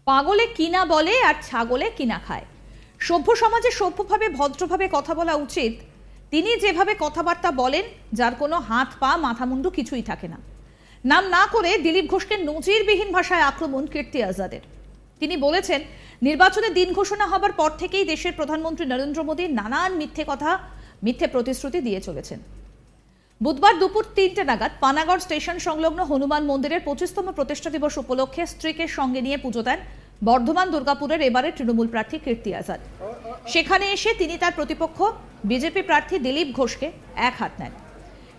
পাগলে কিনা বলে আর ছাগলে কিনা খায়। সভ্য সমাজে সভ্যভাবে ভদ্রভাবে কথা বলা উচিত। তিনি যেভাবে কথাবার্তা বলেন, যার কোনো হাত পা মাথা মুন্ডু কিছুই থাকে না। নাম না করে দিলীপ ঘোষকে নজিরবিহীন ভাষায় আক্রমণ কীর্তি আজাদের। তিনি বলেছেন, নির্বাচনের দিন ঘোষণা হবার পর থেকেই দেশের প্রধানমন্ত্রী নরেন্দ্র মোদী নানান মিথ্যে প্রতিশ্রুতি দিয়ে চলেছেন। বুধবার দুপুর ৩টে নাগাদ পানাগড় স্টেশন সংলগ্ন হনুমান মন্দিরের ২৫তম প্রতিষ্ঠা দিবস উপলক্ষে স্ত্রীকে সঙ্গে নিয়ে পুজো দেন বর্ধমান দুর্গাপুরের এবারের তৃণমূল প্রার্থী কীর্তি আজাদ। সেখানে এসে তিনি তার প্রতিপক্ষ বিজেপি প্রার্থী দিলীপ ঘোষকে এক হাত নেন।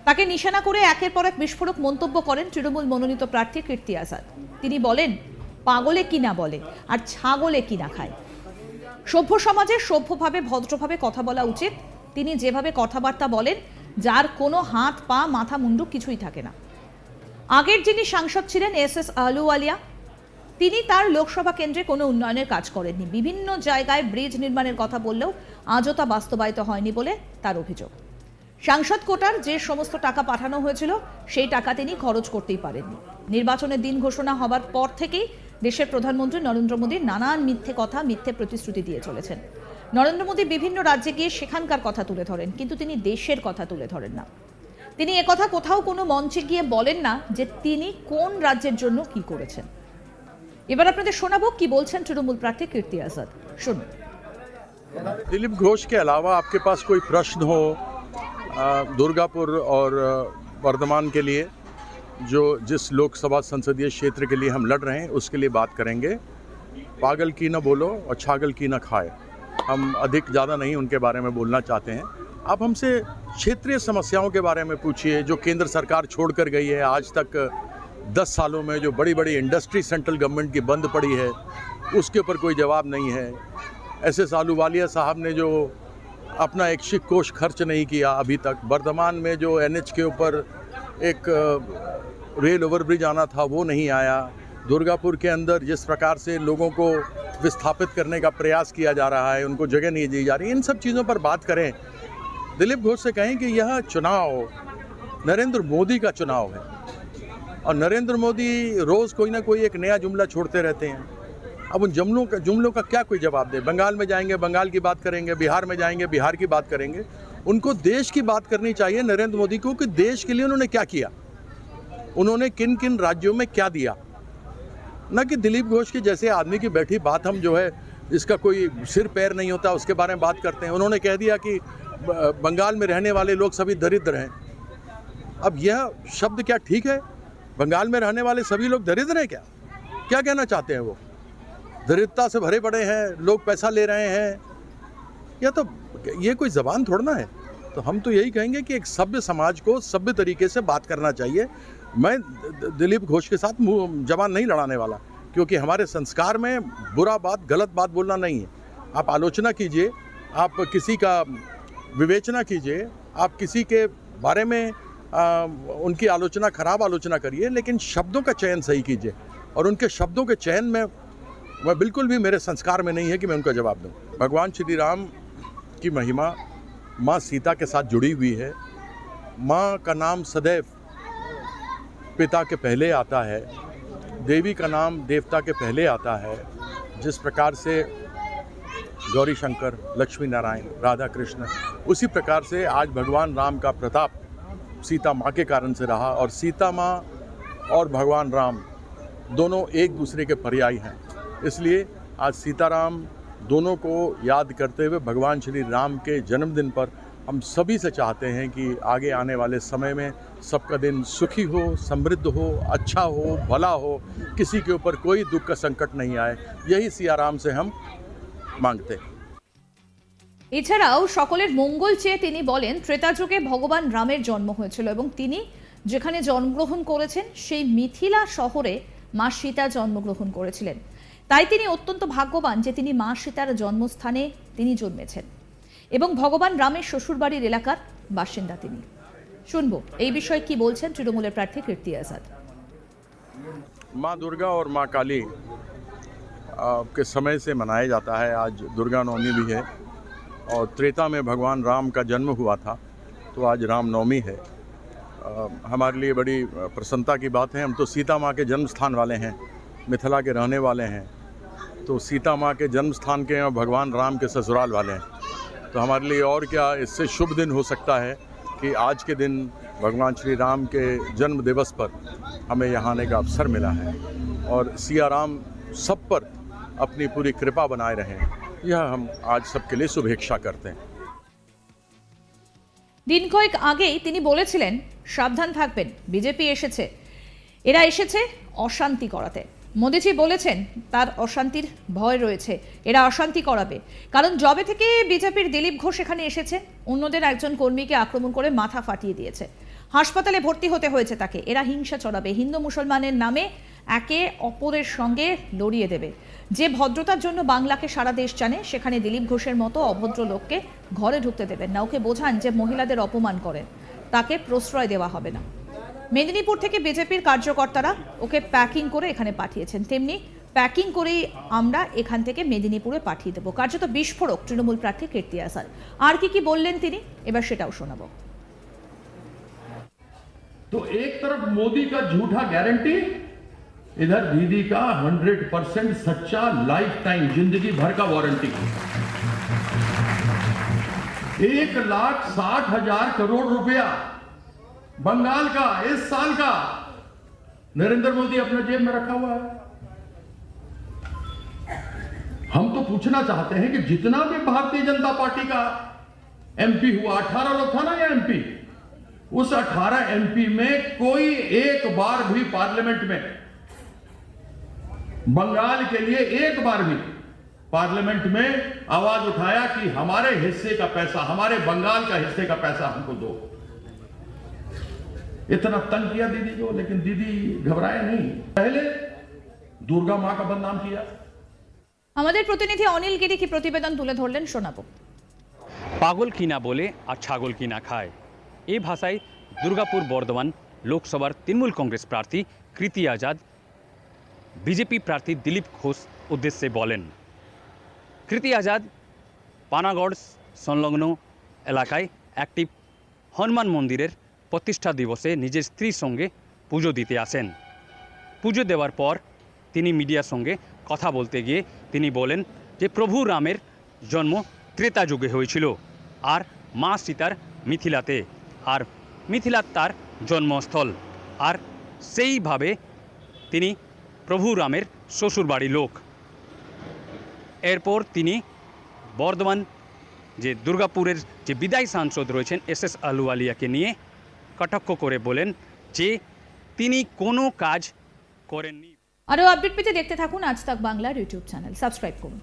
তাকে নিশানা করে একের পর এক বিস্ফোরক মন্তব্য করেন তৃণমূল মনোনীত প্রার্থী কীর্তি আজাদ। তিনি বলেন, পাগলে কিনা বলে আর ছাগলে কিনা খায়। সভ্য সমাজে সভ্যভাবে ভদ্রভাবে কথা বলা উচিত। তিনি যেভাবে কথাবার্তা বলেন, যার কোনো হাত পা মাথা মুন্ডু কিছুই থাকে না। আগের যিনি সাংসদ ছিলেন এস আহলুওয়ালিয়া, তিনি তার লোকসভা কেন্দ্রে কোনো উন্নয়নের কাজ করেননি। বিভিন্ন জায়গায় ব্রিজ নির্মাণের কথা বললেও আজও তা বাস্তবায়িত হয়নি বলে তার অভিযোগ। সাংসদ কোটার যে সমস্ত টাকা পাঠানো হয়েছিল, সেই টাকা তিনি খরচ করতেই পারেননি। নির্বাচনের দিন ঘোষণা হবার পর থেকেই দেশের প্রধানমন্ত্রী নরেন্দ্র মোদী নানান মিথ্যে প্রতিশ্রুতি দিয়ে চলেছেন। নরেন্দ্র মোদী বিভিন্ন রাজ্যে গিয়ে সেখানকার কথা তুলে ধরেন, কিন্তু তিনি দেশের কথা তুলে ধরেন না। তিনি একথা কোথাও কোনো মঞ্চে গিয়ে বলেন না যে তিনি কোন রাজ্যের জন্য কি করেছেন। এবার আপনাদের শোনাবো কি বলছেন তৃণমূল প্রার্থী কীর্তি আজাদ। শুনুন। दिलीप घोष के अलावा आपके पास कोई प्रश्न हो दुर्गापुर और वर्धमान के लिए, जो जिस लोकसभा संसदीय क्षेत्र के लिए हम लड़ रहे हैं, उसके लिए बात करेंगे। पागल की न बोलो और छागल की न खाए। हम अधिक ज़्यादा नहीं उनके बारे में बोलना चाहते हैं। आप हमसे क्षेत्रीय समस्याओं के बारे में पूछिए, जो केंद्र सरकार छोड़ कर गई है। आज तक 10 सालों में जो बड़ी बड़ी इंडस्ट्री सेंट्रल गवर्नमेंट की बंद पड़ी है, उसके ऊपर कोई जवाब नहीं है। एस आहलूवालिया साहब ने जो अपना एक कोष खर्च नहीं किया अभी तक। वर्धमान में जो NH के ऊपर एक रेल ओवरब्रिज आना था, वो नहीं आया। दुर्गापुर के अंदर जिस प्रकार से लोगों को विस्थापित करने का प्रयास किया जा रहा है, उनको जगह नहीं दी जा रही। इन सब चीज़ों पर बात करें। दिलीप घोष से कहें कि यह चुनाव नरेंद्र मोदी का चुनाव है, और नरेंद्र मोदी रोज़ कोई ना कोई एक नया जुमला छोड़ते रहते हैं। अब उन जुमलों का क्या कोई जवाब दे। बंगाल में जाएंगे, बंगाल की बात करेंगे। बिहार में जाएंगे, बिहार की बात करेंगे। उनको देश की बात करनी चाहिए नरेंद्र मोदी को, कि देश के लिए उन्होंने क्या किया, उन्होंने किन किन राज्यों में क्या दिया। न कि दिलीप घोष के जैसे आदमी की बैठी बात हम जो है, जिसका कोई सिर पैर नहीं होता, उसके बारे में बात करते हैं। उन्होंने कह दिया कि बंगाल में रहने वाले लोग सभी दरिद्र हैं। अब यह शब्द क्या ठीक है? बंगाल में रहने वाले सभी लोग दरिद्र हैं क्या? क्या कहना चाहते हैं वो? दरिद्रता से भरे पड़े हैं, लोग पैसा ले रहे हैं, या तो ये कोई ज़बान थोड़ा ना है। तो हम तो यही कहेंगे कि एक सभ्य समाज को सभ्य तरीके से बात करना चाहिए। मैं दिलीप घोष के साथ जबान नहीं लड़ाने वाला, क्योंकि हमारे संस्कार में बुरा बात, गलत बात बोलना नहीं है। आप आलोचना कीजिए, आप किसी का विवेचना कीजिए, आप किसी के बारे में उनकी आलोचना, खराब आलोचना करिए, लेकिन शब्दों का चयन सही कीजिए। और उनके शब्दों के चयन में वह बिल्कुल भी मेरे संस्कार में नहीं है कि मैं उनका जवाब दूं। भगवान श्री राम की महिमा माँ सीता के साथ जुड़ी हुई है। माँ का नाम सदैव पिता के पहले आता है, देवी का नाम देवता के पहले आता है। जिस प्रकार से गौरी शंकर, लक्ष्मी नारायण, राधा कृष्ण, उसी प्रकार से आज भगवान राम का प्रताप सीता माँ के कारण से रहा। और सीता माँ और भगवान राम दोनों एक दूसरे के पर्याय हैं। इसलिए आज सीताराम दोनों को याद करते हुए भगवान श्री राम के जन्मदिन पर हम सभी से चाहते हैं कि आगे आने वाले समय में सबका दिन सुखी हो, समृद्ध हो, अच्छा हो, भला हो, किसी के ऊपर कोई दुख का संकट नहीं आए। यही सियाराम से हम मांगते हैं। এছাড়াও সকলের মঙ্গল চেয়ে তিনি বলেন, ত্রেতা যুগে ভগবান রামের জন্ম হয়েছিল এবং তিনি যেখানে জন্মগ্রহণ করেছেন সেই মিথিলা শহরে মা সীতা জন্মগ্রহণ করেছিলেন। তাই তিনি অত্যন্ত ভাগ্যবান যে তিনি মা সীতার জন্মস্থানে তিনি জন্মেছেন এবং ভগবান রামের শ্বশুরবাড়ির এলাকার বাসিন্দা তিনি। শুনবো এই বিষয়ে কি বলছেন তৃণমূলের প্রার্থী কীর্তি আজাদ। माँ दुर्गा और माँ काली के समय से मनाया जाता है। आज दुर्गा नवमी भी है, और त्रेता में भगवान राम का जन्म हुआ था, तो आज राम नवमी है। हमारे लिए बड़ी प्रसन्नता की बात है। हम तो सीता माँ के जन्म स्थान वाले हैं, मिथिला के रहने वाले हैं। तो सीता माँ के जन्म स्थान के और भगवान राम के ससुराल वाले हैं। तो हमारे लिए और क्या इससे शुभ दिन हो सकता है कि आज के दिन भगवान श्री राम के जन्म दिवस पर हमें यहाँ आने का अवसर मिला है और सिया राम सब पर अपनी पूरी कृपा बनाए रहें, यह हम आज सबके लिए शुभेच्छा करते हैं। দিন কয়েক আগেই তিনি বলেছিলেন সাবধান থাকবেন, বিজেপি এসেছে, এরা এসেছে অশান্তি করাতে। মোদিজি বলেছেন তার অশান্তির ভয় রয়েছে, এরা অশান্তি করাবে। কারণ জবে থেকে বিজেপির দিলীপ ঘোষ এখানে এসেছে, অন্যদের একজন কর্মীকে আক্রমণ করে মাথা ফাটিয়ে দিয়েছে, হাসপাতালে ভর্তি হতে হয়েছে তাকে। এরা হিংসা ছড়াবে, হিন্দু মুসলমানের নামে একে অপরের সঙ্গে লড়িয়ে দেবে। যে ভদ্রতার জন্য বাংলাকে সারা দেশ জানে, সেখানে দিলীপ ঘোষের মতো অভদ্র লোককে ঘরে ঢুকতে দেবেন না। ওকে বোঝান যে মহিলাদের অপমান করেন, তাকে প্রশ্রয় দেওয়া হবে না। মেদিনীপুর থেকে বিজেপির কার্যকর্তারা ওকে প্যাকিং করে এখানে পাঠিয়েছেন, তেমনি প্যাকিং করেই আমরা এখান থেকে মেদিনীপুরে পাঠিয়ে দেবো। কার্যত বিস্ফোরক তৃণমূল প্রার্থী কীর্তি আজাদ। আর কি বললেন তিনি, এবার সেটাও শোনাবো। तो एक तरफ मोदी का झूठा गारंटी, इधर दीदी का 100% सच्चा लाइफ टाइम जिंदगी भर का वारंटी। 1,60,000 करोड़ रुपया बंगाल का इस साल का नरेंद्र मोदी अपने जेब में रखा हुआ है। हम तो पूछना चाहते हैं कि जितना भी भारतीय जनता पार्टी का एमपी हुआ, 18 लोग था ना या एमपी, उस 18 एमपी में कोई एक बार भी पार्लियामेंट में बंगाल के लिए एक बार भी पार्लियामेंट में आवाज उठाया कि हमारे हिस्से का पैसा, हमारे बंगाल का हिस्से का पैसा हमको दो। इतना तंग किया दीदी को, लेकिन दीदी घबराए नहीं। पहले दुर्गा मां का बदनाम किया। আমাদের প্রতিনিধি অনিল গিরি কি প্রতিবেদন তুলে ধরলেন, শোনাবো। পাগল কিনা বলে আর ছাগল কিনা খায়, এই ভাষায় দুর্গাপুর বর্ধমান লোকসভার তৃণমূল কংগ্রেস প্রার্থী কীর্তি আজাদ বিজেপি প্রার্থী দিলীপ ঘোষ উদ্দেশ্যে বলেন। কীর্তি আজাদ পানাগড় সংলগ্ন এলাকায় একটি হনুমান মন্দিরের প্রতিষ্ঠা দিবসে নিজের স্ত্রীর সঙ্গে পুজো দিতে আসেন। পুজো দেওয়ার পর তিনি মিডিয়ার সঙ্গে কথা বলতে গিয়ে তিনি বলেন যে প্রভু রামের জন্ম ত্রেতা যুগে হয়েছিল আর মা সীতার মিথিলাতে, আর মিথিলা তার জন্মস্থল, আর সেইভাবে তিনি প্রভু রামের শ্বশুরবাড়ির লোক। এরপর তিনি বর্ধমান যে দুর্গাপুরের যে বিদায়ী সাংসদ রয়েছেন এস আলুওয়ালিয়াকে নিয়ে কটাক্ষ করে বলেন যে তিনি কোনো কাজ করেননি। আরও আপডেট পেতে দেখতে থাকুন আজ তাক বাংলার ইউটিউব চ্যানেল, সাবস্ক্রাইব করুন।